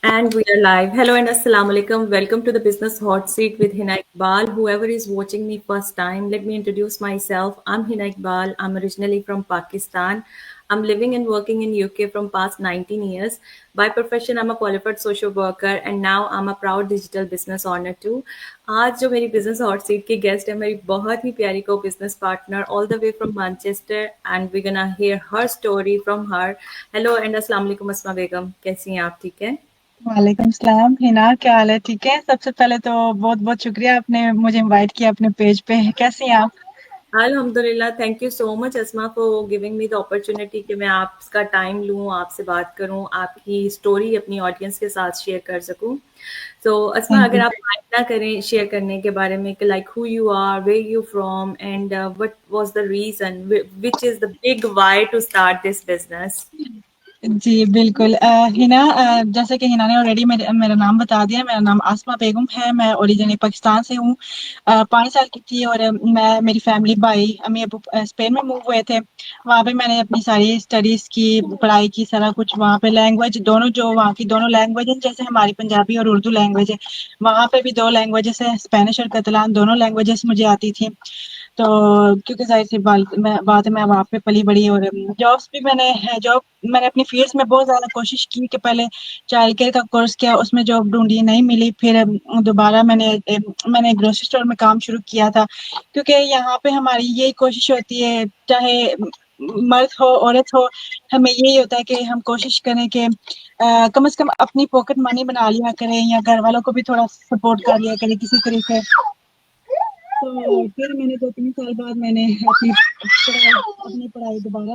And we are live. Hello and assalamu alaikum. Welcome to the Business Hot Seat with Hina Iqbal. Whoever is watching me first time, let me introduce myself. I'm Hina Iqbal. I'm originally from Pakistan. I'm living and working in UK from past 19 years. By profession, I'm a qualified social worker and now I'm a proud digital business owner too. आज जो मेरी business hot seat की guest है मेरी बहुत ही प्यारी को business partner all the way from Manchester and we gonna hear her story from her. Hello and अस्सलाम वालेकुम अस्मा बेगम, कैसी हैं आप? ठीक है? वालेकुम सलाम हिना, क्या हाल है? ठीक है। सबसे पहले तो बहुत बहुत शुक्रिया आपने मुझे इनवाइट किया अपने पेज पे। कैसी हैं आप? अल्हम्दुलिल्लाह, thank you so much Asma for giving me the opportunity कि मैं आपका टाइम लूँ, आपसे बात करूँ, आपकी स्टोरी अपनी ऑडियंस के साथ शेयर कर सकूँ. सो अस्मा, थैंक अगर यू। आप माइंड ना करें शेयर करने के बारे में कि like who you are, where you from and what was the reason, which is the big why to start this business. जी, बिल्कुल। हिना, जैसे कि हिना ने ऑलरेडी मेरा नाम बता दिया, मेरा नाम आसमा बेगम है। मैं ओरिजिनली पाकिस्तान से हूँ। 5 साल की थी और मेरी फैमिली, भाई, अम्मी-अब्बू स्पेन में मूव हुए थे। वहाँ पे मैंने अपनी सारी स्टडीज़ की, पढ़ाई की, सारा कुछ वहाँ पे। लैंग्वेज दोनों, जो वहाँ की दोनों लैंग्वेज हैं, जैसे हमारी पंजाबी और उर्दू लैंग्वेज है, वहाँ पे भी 2 लैंग्वेजेज़ हैं, स्पेनिश और कतलान, दोनों लैंग्वेजेज़ मुझे आती थी। तो क्योंकि ज़ाहिर-सी बात है, मैं वहाँ पे पली-बड़ी और जॉब्स भी मैंने अपनी फ़ील्ड्स में बहुत ज़्यादा कोशिश की कि पहले चाइल्ड केयर का कोर्स किया, उसमें जॉब ढूँढी, नहीं मिली। फिर दोबारा मैंने ग्रोसरी स्टोर में काम शुरू किया था, क्योंकि यहाँ पे हमारी यही कोशिश होती है, चाहे मर्द हो, औरत हो, हमें यही होता है कि हम कोशिश करें कि कम से कम अपनी पॉकेट मनी बना लिया करें या घर वालों को भी थोड़ा सपोर्ट कर लिया करें किसी तरीके। तो फिर मैंने 2-3 साल बाद मैंने अपनी पढ़ाई दोबारा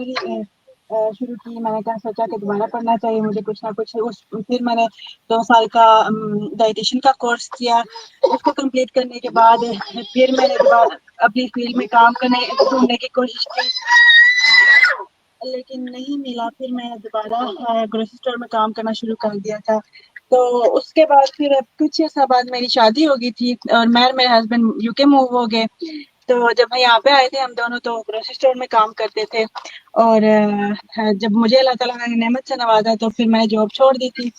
शुरू की। मैंने कहा, सोचा कि दोबारा पढ़ना चाहिए मुझे कुछ ना कुछ। फिर मैंने 2 साल का डाइटिशियन का कोर्स किया। उसको कंप्लीट करने के बाद फिर मैंने दोबारा अपनी फील्ड में काम करने ढूँढने की कोशिश की, लेकिन नहीं मिला। फिर मैं दोबारा ग्रोसरी स्टोर में काम करना शुरू कर दिया था। तो उसके बाद फिर कुछ अर्सा बाद मेरी शादी हो गई थी और मैं और मेरे हस्बैंड यूके मूव हो गए। तो जब हम यहाँ पे आए थे, हम दोनों तो ग्रोसरी स्टोर में काम करते थे और जब मुझे अल्लाह ताला ने नेमत से नवाजा तो फिर मैंने जॉब छोड़ दी थी।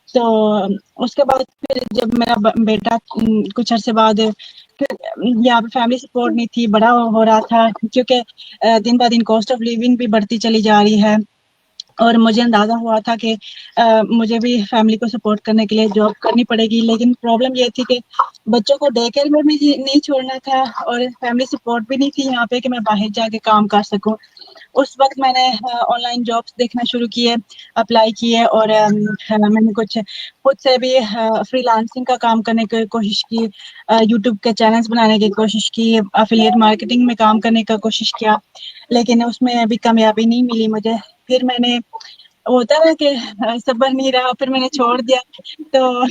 तो उसके बाद फिर जब मेरा बेटा कुछ अरसे बाद, फिर यहाँ पे फैमिली सपोर्ट नहीं थी, बड़ा हो रहा था, क्योंकि दिन ब दिन कॉस्ट ऑफ लिविंग भी बढ़ती चली जा रही है और मुझे अंदाज़ा हुआ था कि मुझे भी फैमिली को सपोर्ट करने के लिए जॉब करनी पड़ेगी। लेकिन प्रॉब्लम ये थी कि बच्चों को डे केयर में भी नहीं छोड़ना था और फैमिली सपोर्ट भी नहीं थी यहाँ पे कि मैं बाहर जाके काम कर सकूँ। उस वक़्त मैंने ऑनलाइन जॉब्स देखना शुरू किए, अप्लाई किए और मैंने कुछ खुद से भी फ्रीलांसिंग का काम करने की कोशिश की, यूट्यूब के चैनल्स बनाने की कोशिश की, एफिलिएट मार्केटिंग में काम करने का कोशिश किया, लेकिन उसमें अभी कामयाबी नहीं मिली मुझे। फिर मैंने, होता है ना कि सब्र नहीं रहा, फिर मैंने छोड़ दिया। तो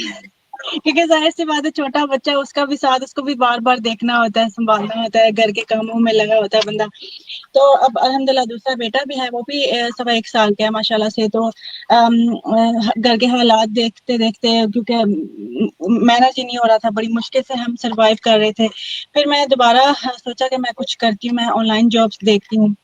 क्योंकि ज़ाहिर-सी बात है, छोटा बच्चा, उसका भी साथ, उसको भी बार-बार देखना होता है, सँभालना होता है, घर के कामों में लगा होता है बंदा। तो अब अल्हम्दुलिल्लाह दूसरा बेटा भी है, वो भी सवा 1 साल का है माशाल्लाह से। तो घर के हालात देखते-देखते, क्योंकि मैनेज ही नहीं हो रहा था, बड़ी मुश्किल से हम सर्वाइव कर रहे थे। फिर मैं दोबारा सोचा कि मैं कुछ करती हूँ, मैं ऑनलाइन जॉब्स देखती हूँ।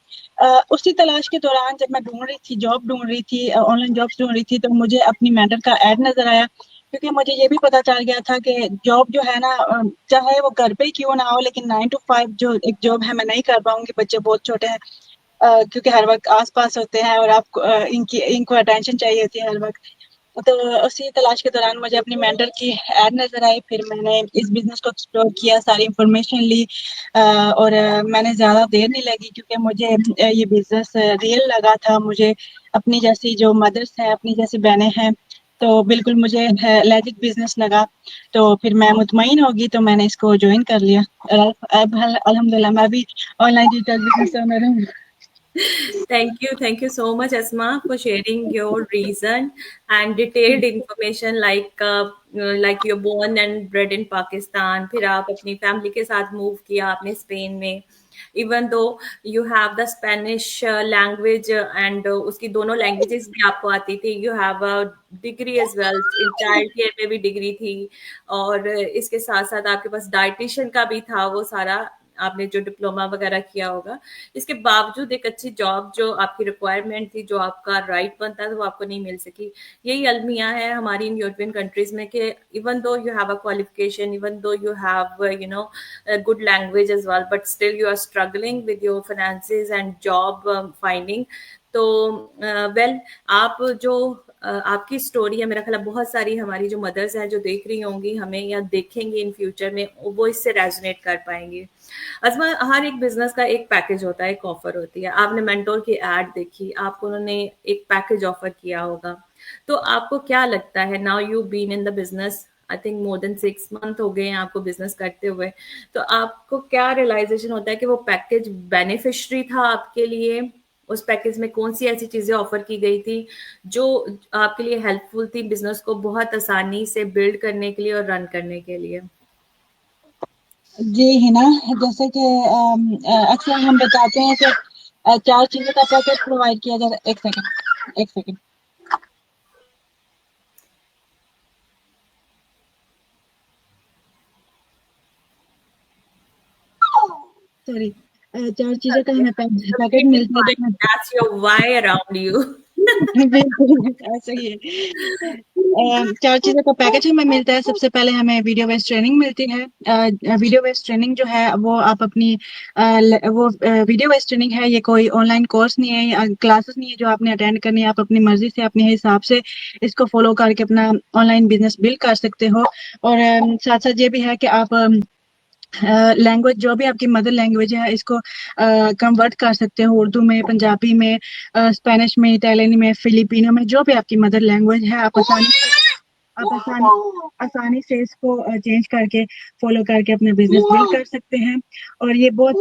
उसी तलाश के दौरान जब मैं जॉब ढूँढ रही थी, ऑनलाइन जॉब्स ढूँढ रही थी, तो मुझे अपनी मेंटर का ऐड नज़र आया, क्योंकि मुझे ये भी पता चल गया था कि जॉब जो है ना, चाहे वो घर पे ही क्यों ना हो, लेकिन 9 टू 5 जो एक जॉब है, मैं नहीं कर पाऊँगी, बच्चे बहुत छोटे हैं। क्योंकि हर वक़्त आस-पास होते हैं और आपको इनको अटेंशन चाहिए होती है हर वक़्त। तो उसी तलाश के दौरान मुझे अपनी मेंटर की ऐड नज़र आई, फिर मैंने इस बिज़नेस को एक्सप्लोर किया, सारी इन्फॉर्मेशन ली और मैंने ज़्यादा देर नहीं लगी, क्योंकि मुझे ये बिज़नेस रियल लगा था। मुझे अपनी जैसी जो मदर्स हैं, अपनी जैसी बहनें हैं, तो बिल्कुल मुझे लेजिट बिज़नेस लगा। तो फिर मैं मुतमईन हो गई, तो मैंने इसको जॉइन कर लिया और अब अल्हम्दुलिल्लाह मैं भी ऑनलाइन डिजिटल बिज़नेस ओनर हूँ। Thank you so much, Asma, for sharing your reason and detailed information. Like you're born and bred in Pakistan, फिर आप अपनी फैमिली के साथ मूव किया आपने स्पेन में. Even though you have the Spanish language and उसकी दोनों languages भी आपको आती थी. You have a degree as well. In child care में भी डिग्री थी और इसके साथ साथ आपके पास डाइटिशियन का भी था वो सारा आपने जो डिप्लोमा वगैरह किया होगा, इसके बावजूद एक अच्छी जॉब जो आपकी रिक्वायरमेंट थी, जो आपका राइट बनता था, वो आपको नहीं मिल सकी. यही अलमिया है हमारी इन यूरोपियन कंट्रीज में कि even though you have a qualification, even though you have a good language as well, but still you are struggling with your finances and job finding. तो वेल आप जो आपकी स्टोरी है, मेरा ख्याल बहुत सारी हमारी जो मदर्स हैं जो देख रही होंगी हमें या देखेंगे इन फ्यूचर में, वो इससे रेजोनेट कर पाएंगे. अज़मा, हर एक बिजनेस का एक पैकेज होता है, एक ऑफर होती है. आपने मेंटोर की एड देखी, आपको उन्होंने एक पैकेज ऑफर किया होगा. तो आपको क्या लगता है, now you been in the business, I think more than 6 month हो गए हैं आपको बिजनेस करते हुए, तो आपको क्या रियलाइजेशन होता है कि वो पैकेज बेनिफिशियरी था आपके लिए? उस पैकेज में कौन सी ऐसी चीजें ऑफर की गई थी जो आपके लिए हेल्पफुल थी बिजनेस को बहुत आसानी से बिल्ड करने के लिए और रन करने के लिए? जी हिना, जैसे कि अक्सर हम बताते हैं कि 4 चीज़ों का पैकेज प्रोवाइड किया जाता है. एक सेकंड. सॉरी. 4 चीज़ों का हमें पैकेज मिलता है. That's your why around you. बिल्कुल ऐसा ही है. 4 चीज़ों का पैकेज हमें मिलता है. सबसे पहले हमें वीडियो बेस्ड ट्रेनिंग मिलती है. वीडियो बेस्ड ट्रेनिंग जो है वो आप अपनी वीडियो बेस्ड ट्रेनिंग है, ये कोई ऑनलाइन कोर्स नहीं है या क्लासेस नहीं है जो आपने अटेंड करनी है. आप अपनी मर्जी से अपने हिसाब से इसको फॉलो करके अपना ऑनलाइन बिजनेस बिल्ड कर सकते हो. और साथ साथ ये भी है कि आप लैंग्वेज जो भी आपकी मदर लैंग्वेज है इसको कन्वर्ट कर सकते हो उर्दू में, पंजाबी में, स्पेनिश में, इटालियन में, फिलिपिनो में, जो भी आपकी मदर लैंग्वेज है आप आसानी से इसको चेंज करके फॉलो करके अपना बिजनेस बिल्ड कर सकते हैं. और ये बहुत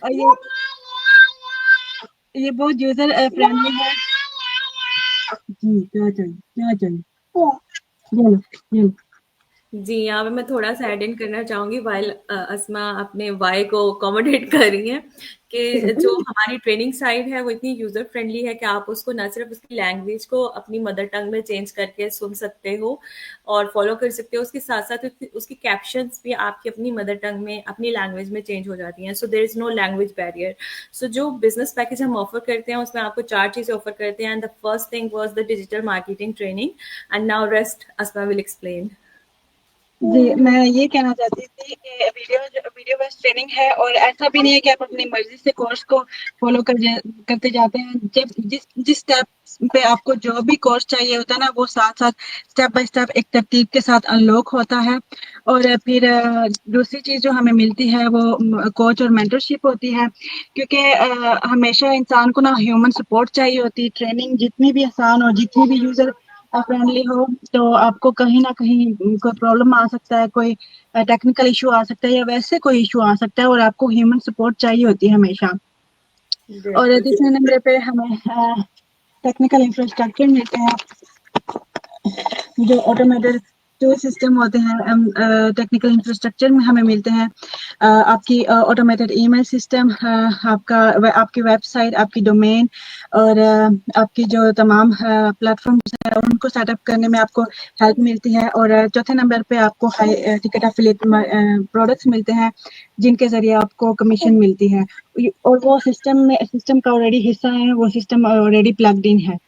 और ये बहुत यूजर फ्रेंडली है. जी क्या चाहिए ये लो. जी, यहाँ पे मैं थोड़ा सा ऐड इन करना चाहूँगी वाइल अस्मा अपने वाई को अकोमोडेट कर रही हैं कि जो हमारी ट्रेनिंग साइट है वो इतनी यूज़र फ्रेंडली है कि आप उसको ना सिर्फ उसकी लैंग्वेज को अपनी मदर टंग में चेंज करके सुन सकते हो और फॉलो कर सकते हो, उसके साथ साथ उसकी कैप्शंस भी आपकी अपनी मदर टंग में, अपनी लैंग्वेज में चेंज हो जाती हैं. So there is no language barrier. So जो बिजनेस पैकेज हम ऑफर करते हैं उसमें आपको 4 चीज़ें ऑफर करते हैं. And the first thing was the digital marketing training, and now rest Asma will explain. जी, मैं ये कहना चाहती थी कि वीडियो बेस्ड ट्रेनिंग है और ऐसा भी नहीं है कि आप अपनी मर्जी से कोर्स को फॉलो करते जाते हैं. जब जिस स्टेप पे आपको जो भी कोर्स चाहिए होता है ना, वो साथ साथ स्टेप बाय स्टेप एक तरतीब के साथ अनलॉक होता है. और फिर दूसरी चीज़ जो हमें मिलती है वो कोच और मेंटरशिप होती है, क्योंकि हमेशा इंसान को ना ह्यूमन सपोर्ट चाहिए होती है. ट्रेनिंग जितनी भी आसान और जितनी भी यूजर फ्रेंडली हो, तो आपको कहीं ना कहीं कोई प्रॉब्लम आ सकता है, कोई टेक्निकल इशू आ सकता है या वैसे कोई इशू आ सकता है और आपको ह्यूमन सपोर्ट चाहिए होती है हमेशा. और तीसरे नंबर पे हमें टेक्निकल इंफ्रास्ट्रक्चर मिलते हैं, जो ऑटोमेटेड टूल सिस्टम होते हैं. टेक्निकल इंफ्रास्ट्रक्चर में हमें मिलते हैं आपकी ऑटोमेटेड ईमेल सिस्टम, आपकी वेबसाइट, आपकी डोमेन और आपकी जो तमाम प्लेटफॉर्म्स हैं उनको सेटअप करने में आपको हेल्प मिलती है. और चौथे नंबर पे आपको हाई टिकट एफिलिएट प्रोडक्ट्स मिलते हैं जिनके ज़रिए आपको कमीशन मिलती है. और वो सिस्टम का ऑलरेडी हिस्सा है, वो सिस्टम ऑलरेडी प्लग्ड इन है.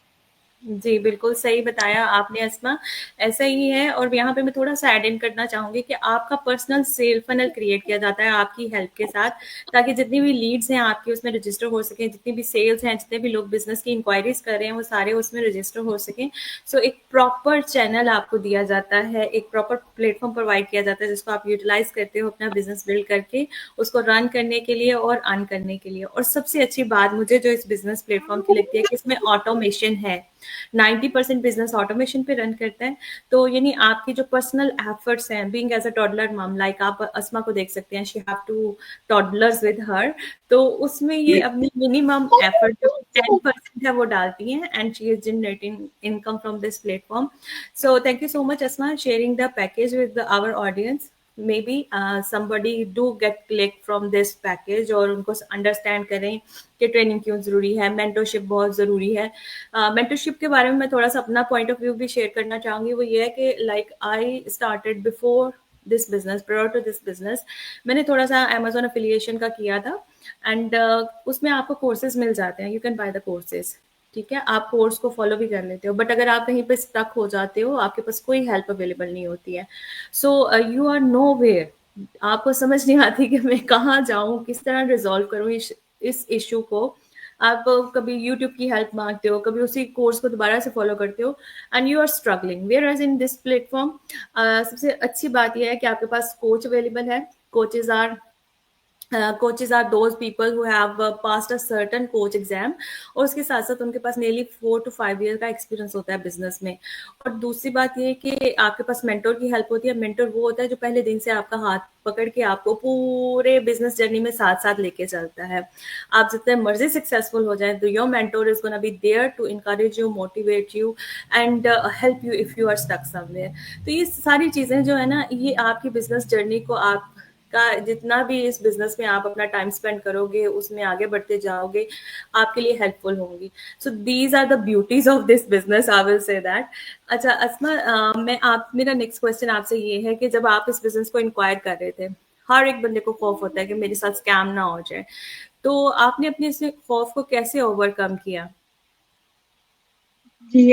जी, बिल्कुल सही बताया आपने अस्मा, ऐसा ही है. और यहाँ पे मैं थोड़ा-सा ऐड इन करना चाहूँगी कि आपका पर्सनल सेल फनल क्रिएट किया जाता है आपकी हेल्प के साथ, ताकि जितनी भी लीड्स हैं आपकी उसमें रजिस्टर हो सकें, जितनी भी सेल्स हैं, जितने भी लोग बिज़नेस की इंक्वायरीज़ कर रहे हैं, वो सारे उसमें रजिस्टर हो सकें. सो एक प्रॉपर चैनल आपको दिया जाता है, एक प्रॉपर प्लेटफ़ॉर्म प्रोवाइड किया जाता है जिसको आप यूटिलाइज़ करते हो अपना बिज़नेस बिल्ड करके, उसको रन करने के लिए और अर्न करने के लिए. और सबसे अच्छी बात मुझे जो इस बिज़नेस प्लेटफ़ॉर्म की लगती है कि इसमें ऑटोमेशन है. 90% बिजनेस ऑटोमेशन पे रन करता है. तो यानी आपकी जो पर्सनल एफर्ट्स हैं, being as a toddler mom, like आप अस्मा को देख सकते हैं, she have two toddlers with her, तो उसमें ये अपनी मिनिमम एफर्ट जो 10% है वो डालती हैं and she is generating income from this platform. So thank you so much Asma sharing the package with our audience. Maybe somebody do get click from this package और उनको अंडरस्टैंड करें कि training क्यों ज़रूरी है, मेंटरशिप बहुत ज़रूरी है। मेंटरशिप के बारे में मैं थोड़ा सा अपना पॉइंट ऑफ व्यू भी शेयर करना चाहूँगी। वो ये है कि like I started before this business, prior to this business मैंने थोड़ा सा अमेजोन अफिलिएशन का किया था, एंड उसमें आपको कोर्सेज मिल जाते हैं, you can by the courses, ठीक है, आप कोर्स को फॉलो भी कर लेते हो, बट अगर आप कहीं पे स्टक हो जाते हो, आपके पास कोई हेल्प अवेलेबल नहीं होती है, so you are nowhere, आपको समझ नहीं आती कि मैं कहाँ जाऊँ, किस तरह रिजॉल्व करूँ इस इशू को। आप कभी यूट्यूब की हेल्प मांगते हो, कभी उसी कोर्स को दोबारा से फॉलो करते हो, and you are struggling. Whereas in this platform सबसे अच्छी बात यह है कि आपके पास कोच अवेलेबल है। Coaches are those people who have passed a certain coach exam, और उसके साथ साथ उनके पास nearly 4 to 5 year का एक्सपीरियंस होता है बिजनेस में। और दूसरी बात ये है कि आपके पास मेंटोर की हेल्प होती है। मेंटोर वो होता है जो पहले दिन से आपका हाथ पकड़ के आपको पूरे बिजनेस जर्नी में साथ साथ लेके चलता है। आप जितने मर्जी सक्सेसफुल हो जाए, तो your mentor is gonna be there to encourage you, motivate you and help you if you are stuck somewhere. तो ये सारी चीजें जो है ना, ये आपकी बिजनेस जर्नी को, आप का जितना भी इस बिजनेस में आप अपना टाइम स्पेंड करोगे, उसमें आगे बढ़ते जाओगे, आपके लिए हेल्पफुल होंगी। So these are the beauties of this business, I will say that. अच्छा अस्मा, मेरा नेक्स्ट क्वेश्चन आपसे ये है कि जब आप इस बिजनेस को इंक्वायर कर रहे थे, हर एक बंदे को खौफ होता है कि मेरे साथ स्कैम ना हो जाए, तो आपने अपने इस खौफ को कैसे ओवरकम किया? जी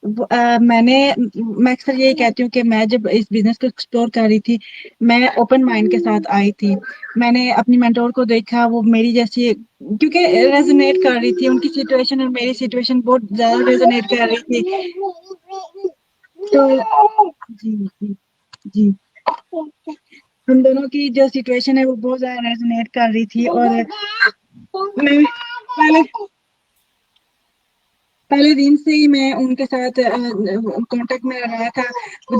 मैं अक्सर यही कहती हूँ कि मैं जब इस बिजनेस को एक्सप्लोर कर रही थी, मैं ओपन माइंड के साथ आई थी। मैंने अपनी मेंटोर को देखा, वो मेरी जैसी, क्योंकि रेजोनेट कर रही थी, उनकी सिचुएशन और मेरी सिचुएशन बहुत ज्यादा रेजोनेट कर रही थी। तो जी जी जी, हम दोनों की जो सिचुएशन है वो बहुत ज्यादा रेजोनेट कर रही थी, और मैं पहले पहले दिन से ही मैं उनके साथ कांटेक्ट में रहा था।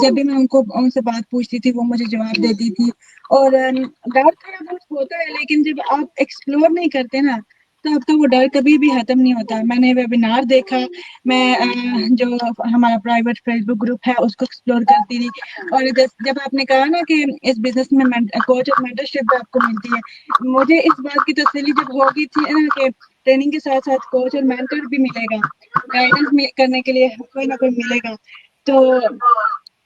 जब भी मैं उनसे बात पूछती थी, वो मुझे जवाब देती थी। और डर थोड़ा बहुत होता है, लेकिन जब आप एक्सप्लोर नहीं करते ना, तो आपका वो डर कभी भी खत्म नहीं होता। मैंने वेबिनार देखा, मैं जो हमारा प्राइवेट फेसबुक ग्रुप है उसको एक्सप्लोर करती थी। और जब आपने कहा ना कि इस बिजनेस में कोच और मेंटरशिप आपको मिलती है, मुझे इस बात की तसल्ली जब होगी थी ना कि ट्रेनिंग के साथ साथ कोच और मेंटर भी मिलेगा, गाइडेंस करने के लिए कोई ना कोई मिलेगा, तो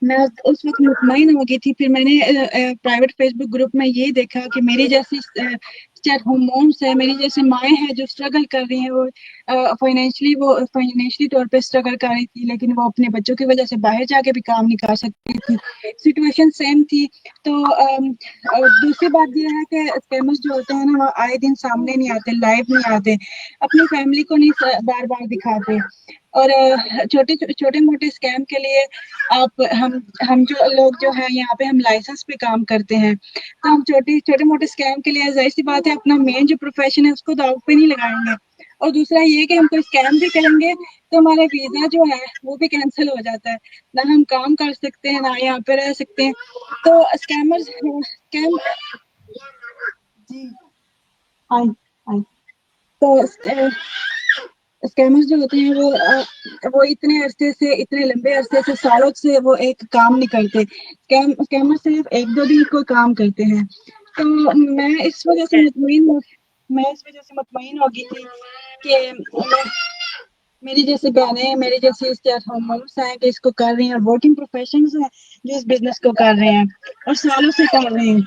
मैं उस वक्त मुतमईन हो गई थी। फिर मैंने प्राइवेट फेसबुक ग्रुप में ये देखा कि मेरी जैसी स्टे एट होम मोम्स है, मेरी जैसी माएँ हैं जो स्ट्रगल कर रही हैं, वो फाइनेंशियली तौर पे स्ट्रगल कर रही थी, लेकिन वो अपने बच्चों की वजह से बाहर जाके भी काम नहीं कर सकती थी, सिचुएशन सेम थी। तो और दूसरी बात ये है कि स्कैमर्स जो होते हैं ना, वो आए दिन सामने नहीं आते, लाइव नहीं आते, अपनी फैमिली को नहीं बार बार दिखाते। और छोटे छोटे मोटे स्कैम के लिए आप हम जो लोग जो है यहाँ पे, हम लाइसेंस पे काम करते हैं, तो हम छोटे मोटे स्कैम के लिए जाहिर सी बात है अपना मेन जो प्रोफेशन है उसको दाव पे नहीं लगाएंगे। और दूसरा ये कि हम कोई स्कैम भी करेंगे तो हमारा वीजा जो है वो भी कैंसिल हो जाता है, ना हम काम कर सकते हैं ना यहाँ पे रह सकते हैं। तो स्कैमर्स स्कैम जी आई आई तो स्कैमर्स जो होते हैं वो इतने अरसे से, इतने लंबे अरसे से, सालों से वो एक काम नहीं करते। स्कैमर सिर्फ एक दो दिन कोई काम करते हैं। तो मैं इस वजह से मुतमईन हो मैं इस वजह से मुतमईन हो गई थी कि मेरी जैसी बहनें, मेरी जैसी स्टे एट होम मम्स हैं कि इसको कर रही हैं, वर्किंग प्रोफेशनल्स हैं जो इस बिजनेस को कर रहे हैं और सालों से कर रहे हैं।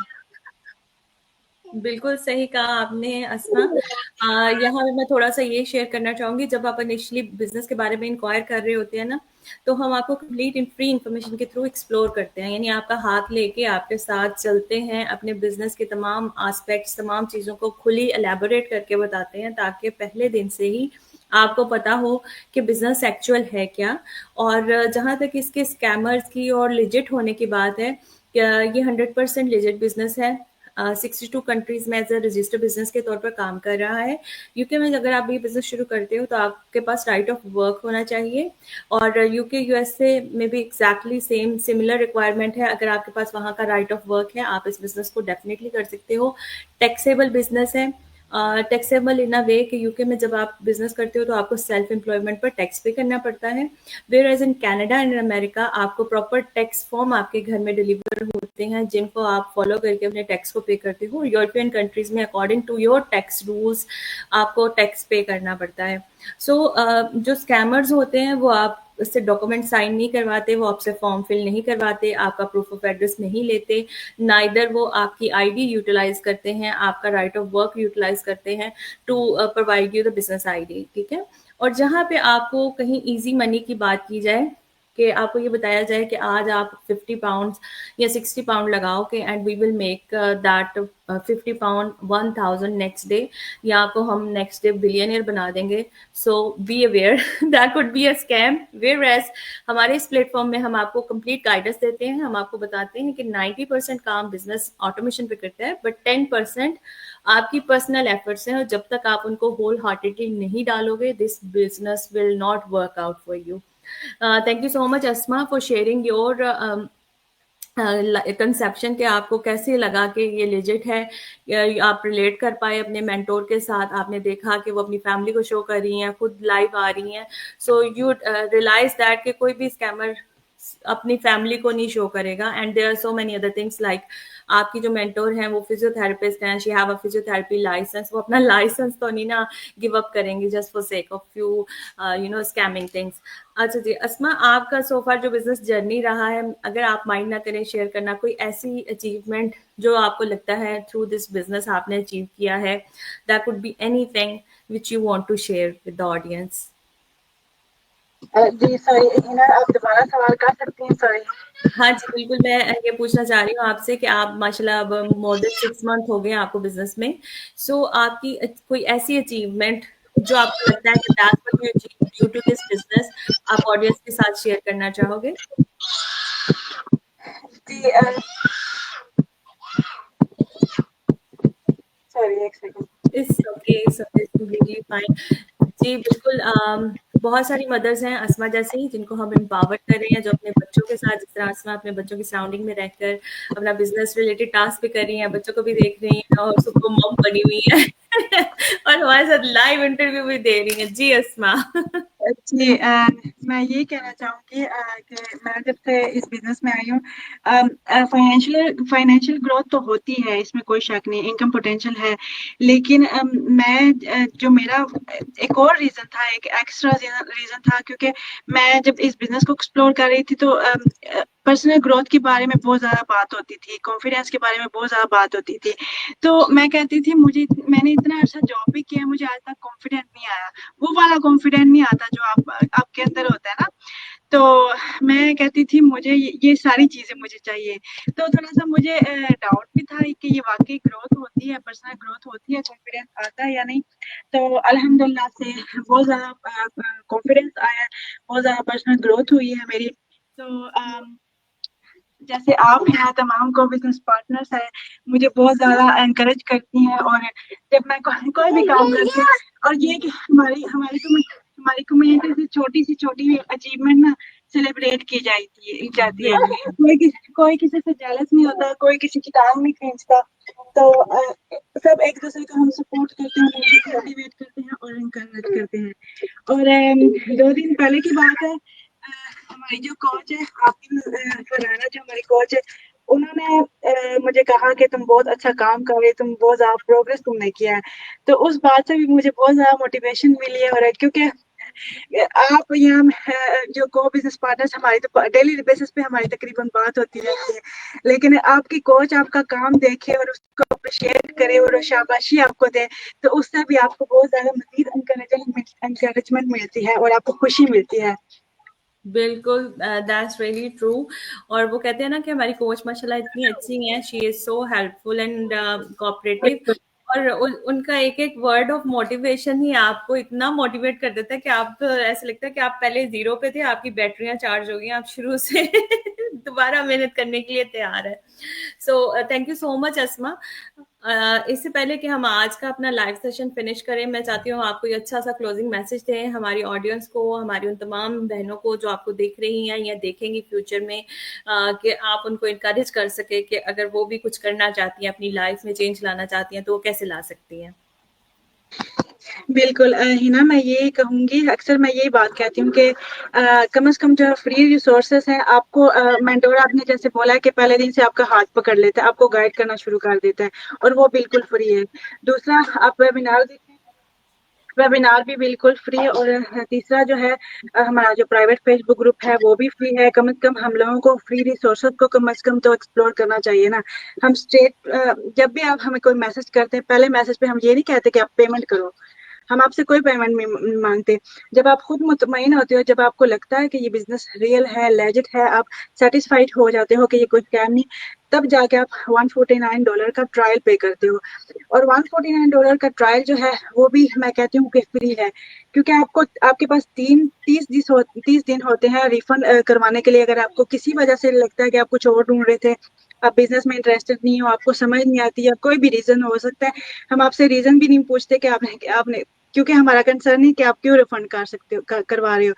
बिल्कुल सही कहा आपने अस्मा। यहाँ पे मैं थोड़ा सा ये शेयर करना चाहूँगी, जब आप इनिशियली बिजनेस के बारे में इंक्वायर कर रहे होते हैं ना, तो हम आपको कंप्लीट फ्री इन्फॉर्मेशन के थ्रू एक्सप्लोर करते हैं, यानी आपका हाथ लेके आपके साथ चलते हैं, अपने बिजनेस के तमाम एस्पेक्ट्स, तमाम चीज़ों को खुली एलैबोरेट करके बताते हैं, ताकि पहले दिन से ही आपको पता हो कि बिजनेस एक्चुअल है क्या। और जहाँ तक इसके स्कैमर्स की और लिजिट होने की बात है, ये 100% लिजिट बिजनेस है। 62 कंट्रीज में एज अ रजिस्टर्ड बिजनेस के तौर पर काम कर रहा है। यूके में अगर आप ये बिजनेस शुरू करते हो तो आपके पास राइट ऑफ वर्क होना चाहिए, और यूके यूएसए में भी एग्जैक्टली सेम सिमिलर रिक्वायरमेंट है। अगर आपके पास वहाँ का राइट ऑफ वर्क है, आप इस बिजनेस को डेफिनेटली कर सकते हो। टैक्सेबल बिजनेस है, टैक्सेबल इन अ वे कि यूके में जब आप बिजनेस करते हो तो आपको सेल्फ एम्प्लॉयमेंट पर टैक्स पे करना पड़ता है, whereas in Canada and America आपको प्रॉपर टैक्स फॉर्म आपके घर में डिलीवर होते हैं जिनको आप फॉलो करके अपने टैक्स को पे करते हो। यूरोपियन कंट्रीज में according to your tax rules आपको टैक्स पे करना पड़ता है। सो जो स्कैमर्स होते हैं वो आप उससे डॉक्यूमेंट साइन नहीं करवाते, वो आपसे फॉर्म फिल नहीं करवाते, आपका प्रूफ ऑफ एड्रेस नहीं लेते, नाइदर वो आपकी आईडी यूटिलाइज करते हैं, आपका राइट ऑफ वर्क यूटिलाइज करते हैं to provide you the business ID, ठीक है। और जहाँ पे आपको कहीं इजी मनी की बात की जाए कि आपको ये बताया जाए कि आज आप 50 पाउंड या 60 पाउंड लगाओ के and we will make that 50 pound 1000 next day, या आपको हम नेक्स्ट डे बिलियनियर बना देंगे, so be aware that could be a scam. Whereas हमारे इस प्लेटफॉर्म में हम आपको कंप्लीट गाइडेंस देते हैं, हम आपको बताते हैं कि 90% काम बिजनेस ऑटोमेशन पे करता है, बट 10% आपकी पर्सनल एफर्ट्स हैं, और जब तक आप उनको होल हार्टेडली नहीं डालोगे this business will not work out for you. Thank you so much, Asma, for sharing your conception के आपको कैसे लगा कि ये लेजिट है, आप रिलेट कर पाए अपने मेंटोर के साथ, आपने देखा कि वो अपनी फैमिली को शो कर रही हैं, खुद लाइव आ रही हैं, सो यू रियलाइज दैट कि कोई भी स्कैमर अपनी फैमिली को नहीं शो करेगा। And there are so many other things like आपकी जो मेंटोर हैं वो फिजियोथेरेपिस्ट हैं, she have a physiotherapy license, वो अपना लाइसेंस तो नहीं ना गिव अप करेंगी just for sake of few scamming things. अच्छा जी अस्मा, आपका सो फार जो बिजनेस जर्नी रहा है, अगर आप माइंड ना करें शेयर करना कोई ऐसी अचीवमेंट जो आपको लगता है थ्रू दिस बिजनेस आपने अचीव किया है, that could be anything which you want to share with the audience. जी सॉरी हिना, आप दोबारा सवाल कर सकती हैं, सॉरी। हाँ जी बिल्कुल, मैं ये पूछना चाह रही हूँ आपसे कि आप माशाल्लाह अब मोर देन 6 मंथ हो गए हैं आपको बिजनेस में, सो आपकी कोई ऐसी अचीवमेंट जो आपको लगता है कि that what you achieve due to this business, आप ऑडियंस के साथ शेयर करना चाहोगे? जी सॉरी एक सेकंड। It's okay, it's completely fine. जी बिल्कुल, बहुत सारी मदर्स हैं अस्मा जैसी जिनको हम एम्पावर कर रहे हैं, जो अपने बच्चों के साथ, जिस तरह अस्मा अपने बच्चों की सराउंडिंग में रहकर अपना बिजनेस रिलेटेड टास्क भी कर रही हैं, बच्चों को भी देख रही हैं और सुपर मॉम बनी हुई है और हमारे साथ लाइव इंटरव्यू भी दे रही हैं। जी अस्मा जी मैं ये कहना चाहूँगी कि मैं जब से इस बिजनेस में आई हूँ, फाइनेंशियल ग्रोथ तो होती है, इसमें कोई शक नहीं, इनकम पोटेंशियल है, लेकिन मैं जो मेरा एक और रीज़न था, एक एक्स्ट्रा रीज़न था, क्योंकि मैं जब इस बिजनेस को एक्सप्लोर कर रही थी तो पर्सनल ग्रोथ के बारे में बहुत ज़्यादा बात होती थी, कॉन्फिडेंस के बारे में बहुत ज़्यादा बात होती थी। तो मैं कहती थी मैंने इतना अच्छा जॉब भी किया, मुझे आज तक कॉन्फिडेंट नहीं आया, वो वाला कॉन्फिडेंट नहीं आता जो आपके अंदर होता है ना। तो मैं कहती थी मुझे ये सारी चीजें मुझे चाहिए। तो थोड़ा सा मुझे डाउट भी था कि ये वाकई ग्रोथ होती है, पर्सनल ग्रोथ होती है, कॉन्फिडेंस आता है या नहीं। तो अल्हम्दुलिल्लाह से बहुत ज्यादा कॉन्फिडेंस आया है, बहुत ज्यादा पर्सनल ग्रोथ हुई है मेरी। तो जैसे आप हैं, तमाम को बिजनेस पार्टनर्स हैं, मुझे बहुत ज़्यादा एनकरेज करती हैं, और जब मैं कोई भी काम करती हूँ, और ये कि हमारी कम्युनिटी से छोटी अचीवमेंट ना सेलिब्रेट की जाती है। बिल्कुल कोई किसी से जेलस नहीं होता, कोई किसी की टांग नहीं खींचता। तो सब एक दूसरे को हम सपोर्ट करते हैं, मोटिवेट करते हैं और इनकरेज करते हैं। और 2 दिन पहले की बात है, हमारी जो कोच है, आपकी फरहाना जो हमारी कोच है, उन्होंने मुझे कहा कि तुम बहुत अच्छा काम कर रहे, तुम बहुत ज्यादा प्रोग्रेस तुमने किया है। तो उस बात से भी मुझे बहुत ज्यादा मोटिवेशन मिली है, और क्योंकि आप यहाँ जो को बिजनेस पार्टनर्स, हमारी तो डेली बेसिस पे हमारी तकरीबन बात होती रहती है, लेकिन आपकी कोच आपका काम देखे और उसको अप्रिशिएट करे और शाबाशी आपको दे, तो उससे भी आपको बहुत ज्यादा मजीद एनकरेजमेंट मिलती है और आपको खुशी मिलती है। बिल्कुल, दैट्स रियली ट्रू। और वो कहते हैं ना कि हमारी कोच माशाल्लाह इतनी अच्छी हैं, she is so helpful and cooperative, और उनका एक एक वर्ड ऑफ मोटिवेशन ही आपको इतना मोटिवेट कर देता है कि आप तो ऐसा लगता है कि आप पहले जीरो पे थे, आपकी बैटरियां चार्ज हो गई, आप शुरू से दोबारा मेहनत करने के लिए तैयार है। So thank you so much Asma. इससे पहले कि हम आज का अपना लाइव सेशन फिनिश करें, मैं चाहती हूँ आप कोई अच्छा सा क्लोजिंग मैसेज दें हमारी ऑडियंस को, हमारी उन तमाम बहनों को जो आपको देख रही हैं या देखेंगी फ्यूचर में, कि आप उनको इनकरेज कर सके कि अगर वो भी कुछ करना चाहती हैं, अपनी लाइफ में चेंज लाना चाहती हैं, तो वो कैसे ला सकती हैं। बिल्कुल हिना मैं यही कहूँगी, अक्सर मैं यही बात कहती हूँ कि कम से कम जो फ्री रिसोर्सेज़ हैं आपको मेंटोर आपने जैसे बोला है कि पहले दिन से आपका हाथ पकड़ लेता है, आपको गाइड करना शुरू कर देता है और वो बिल्कुल फ्री है। दूसरा आप वेबिनार देखें, वेबिनार भी बिल्कुल फ्री है और तीसरा जो है हमारा जो प्राइवेट फेसबुक ग्रुप है वो भी फ्री है। कम से कम हम लोगों को फ्री रिसोर्सेज को कम से कम तो एक्सप्लोर करना चाहिए ना। हम स्ट्रेट जब भी आप हमें कोई मैसेज करते हैं, पहले मैसेज पे हम ये नहीं कहते कि आप पेमेंट करो, हम आपसे कोई पेमेंट नहीं मांगते। जब आप खुद मुतमईन होते हो, जब आपको लगता है कि ये बिजनेस रियल है, लेजिट है, आप सेटिस्फाइड हो जाते हो कि ये कोई स्कैम नहीं, तब जाके आप $149 का ट्रायल पे करते हो। और $149 का ट्रायल जो है वो भी मैं कहती हूँ कि फ्री है, क्योंकि आपको आपके पास 30 दिन होते हैं रिफंड करवाने के लिए। अगर आपको किसी वजह से लगता है कि आप कुछ और ढूंढ रहे थे, आप बिजनेस में इंटरेस्टेड नहीं हो, आपको समझ नहीं आती, या कोई भी रीजन हो सकता है, हम आपसे रीजन भी नहीं पूछते कि आपने क्योंकि हमारा कंसर्न है कि आप क्यों रिफंड कर सकते हो, करवा रहे हो।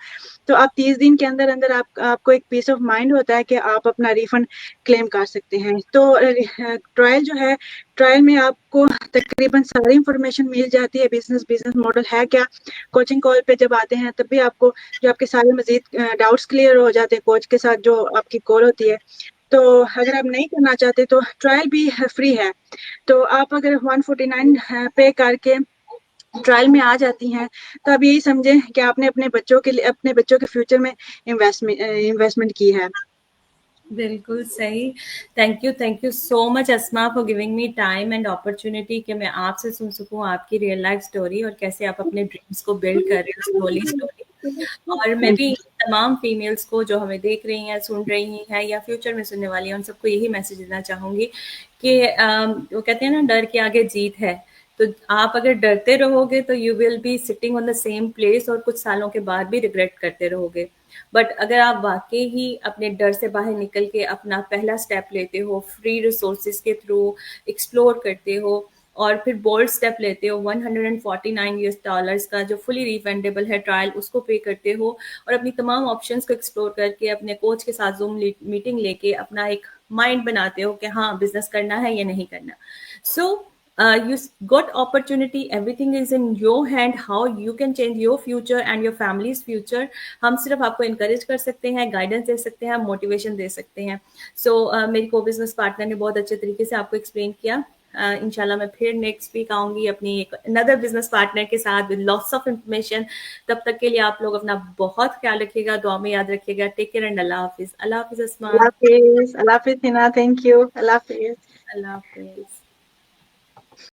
तो आप 30 दिन के अंदर अंदर आपको एक पीस ऑफ माइंड होता है कि आप अपना रिफंड क्लेम कर सकते हैं। तो ट्रायल जो है, ट्रायल में आपको तकरीबन सारी इंफॉर्मेशन मिल जाती है, बिजनेस मॉडल है क्या। कोचिंग कॉल पे जब आते हैं तब भी आपको जो आपके सारे मजीद डाउट्स क्लियर हो जाते हैं कोच के साथ जो आपकी कॉल होती है। तो अगर आप नहीं करना चाहते तो ट्रायल भी फ्री है। तो आप अगर 149 पे करके ट्रायल में आ जाती हैं, तो आप यही समझें कि आपने अपने बच्चों के लिए, अपने बच्चों के फ्यूचर में इन्वेस्टमेंट की है। बिल्कुल सही। Thank you so much Asma for giving me time and opportunity कि मैं आपसे सुन सकूं आपकी रियल लाइफ स्टोरी और कैसे आप अपने ड्रीम्स को बिल्ड कर रहे हो स्लोली स्लोली। और मैं भी तमाम फीमेल्स को जो हमें देख रही हैं, सुन रही हैं या फ्यूचर में सुनने वाली हैं, उन सबको यही मैसेज देना चाहूंगी कि वो कहते हैं ना, डर के आगे जीत है। तो आप अगर डरते रहोगे तो you will be sitting on the same place और कुछ सालों के बाद भी रिग्रेट करते रहोगे। बट अगर आप वाकई ही अपने डर से बाहर निकल के अपना पहला स्टेप लेते हो, फ्री रिसोर्सेज के थ्रू एक्सप्लोर करते हो और फिर बोल्ड स्टेप लेते हो, $149 का जो फुली रिफंडेबल है ट्रायल उसको पे करते हो और अपनी तमाम ऑप्शंस को एक्सप्लोर करके अपने कोच के साथ जूम मीटिंग लेके अपना एक माइंड बनाते हो कि हाँ बिजनेस करना है या नहीं करना। सो you got opportunity, everything is in your hand, how you can change your future and your family's future। हम सिर्फ आपको encourage कर सकते हैं, guidance दे सकते हैं, motivation दे सकते हैं। so मेरी को बिजनेस पार्टनर ने बहुत अच्छे तरीके से आपको explain किया। इंशाल्लाह मैं फिर नेक्स्ट वीक आऊंगी अपनी एक अनदर बिजनेस पार्टनर के साथ विद लॉट्स ऑफ इंफॉर्मेशन। तब तक के लिए आप लोग अपना बहुत ख्याल रखिएगा, दुआ में याद रखिएगा। टेक केयर एंड अल्लाह हाफिज। अल्लाह हाफिज अस्मा। अल्लाह हाफिज हिना, थैंक यू, अल्लाह हाफिज। अल्लाह हाफिज।